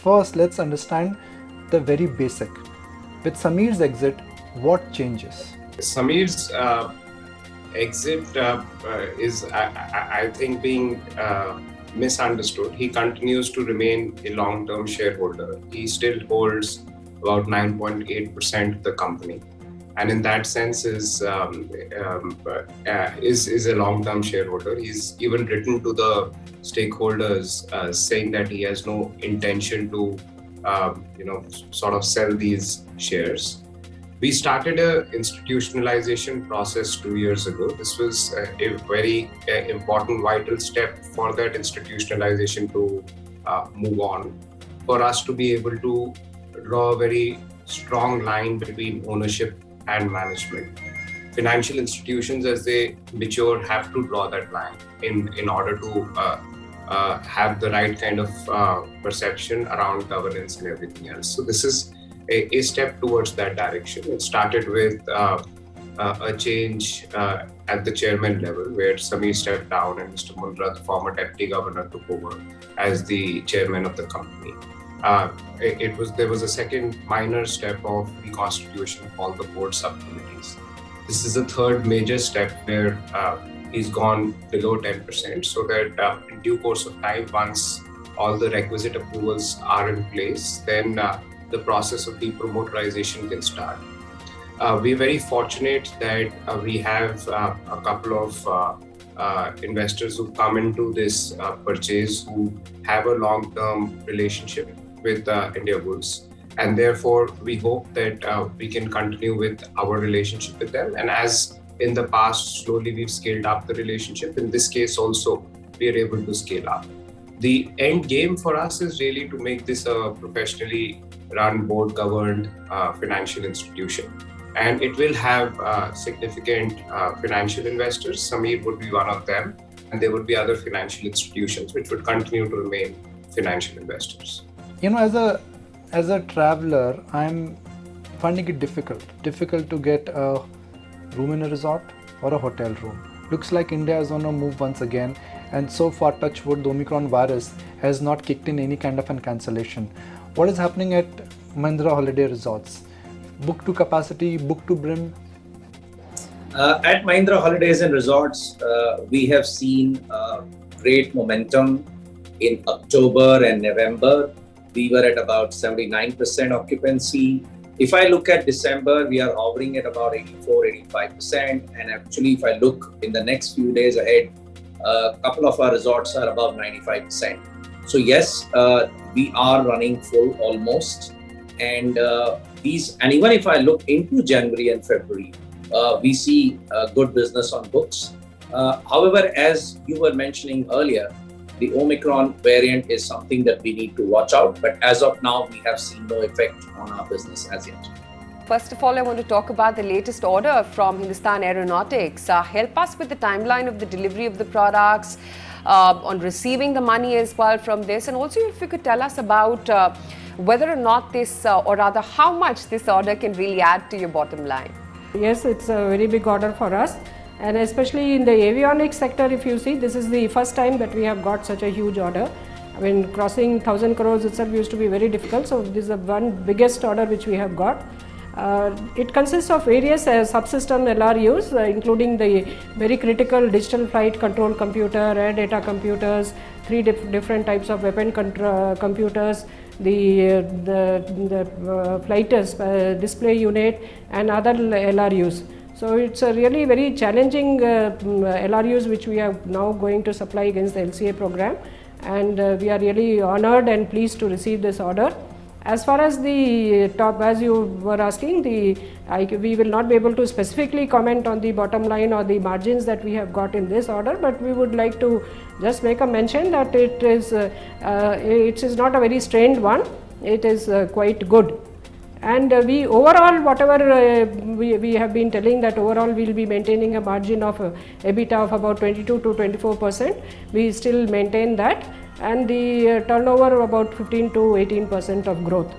first let's understand the very basic. With Sameer's exit, what changes? Sameer's exit is, I think, being misunderstood. He continues to remain a long-term shareholder. He still holds about 9.8% of the company, and in that sense is a long-term shareholder. He's even written to the stakeholders saying that he has no intention to sort of sell these shares. We started an institutionalization process 2 years ago. This was a very important, vital step for that institutionalization to move on, for us to be able to draw a very strong line between ownership and management. Financial institutions, as they mature, have to draw that line in order to have the right kind of perception around governance and everything else. So this is a step towards that direction. It started with a change at the chairman level, where Sameer stepped down and Mr. Mahindra, the former deputy governor, took over as the chairman of the company. There was a second minor step of reconstitution of all the board subcommittees. This is the third major step where he's gone below 10%, so that in due course of time, once all the requisite approvals are in place, then the process of depromoterization can start. We're very fortunate that we have a couple of investors who come into this purchase who have a long-term relationship with Indiabulls, and therefore we hope that we can continue with our relationship with them. And as in the past, slowly we've scaled up the relationship. In this case also, we are able to scale up. The end game for us is really to make this a professionally run, board-governed financial institution. And it will have significant financial investors. Sameer would be one of them, and there would be other financial institutions which would continue to remain financial investors. As a traveler, I'm finding it difficult to get a room in a resort or a hotel room. Looks like India is on a move once again, and so far, touch wood, the Omicron virus has not kicked in any kind of a cancellation. What is happening at Mahindra Holiday Resorts? Book to capacity, book to brim? At Mahindra Holidays and Resorts, we have seen great momentum in October and November. We were at about 79% occupancy. If I look at December, we are hovering at about 84-85%. And actually, if I look in the next few days ahead, a couple of our resorts are above 95%. So yes, we are running full almost. And even if I look into January and February, we see good business on books. However, as you were mentioning earlier, the Omicron variant is something that we need to watch out. But as of now, we have seen no effect on our business as yet. First of all, I want to talk about the latest order from Hindustan Aeronautics. Help us with the timeline of the delivery of the products, on receiving the money as well from this. And also, if you could tell us about whether or not this, or rather how much this order can really add to your bottom line. Yes, it's a very big order for us. And especially in the avionics sector, if you see, this is the first time that we have got such a huge order. I mean, crossing 1,000 crores itself used to be very difficult. So this is the one biggest order which we have got. It consists of various subsystem LRUs, including the very critical digital flight control computer, air data computers, three different types of weapon computers, the flighters display unit, and other LRUs. So it's a really very challenging LRUs which we are now going to supply against the LCA program, and we are really honored and pleased to receive this order. As far as the top, as you were asking, we will not be able to specifically comment on the bottom line or the margins that we have got in this order, but we would like to just make a mention that it is not a very strained one. It is quite good. And we overall, whatever we have been telling, that overall we will be maintaining a margin of EBITDA of about 22 to 24%. We still maintain that, and the turnover about 15 to 18% of growth.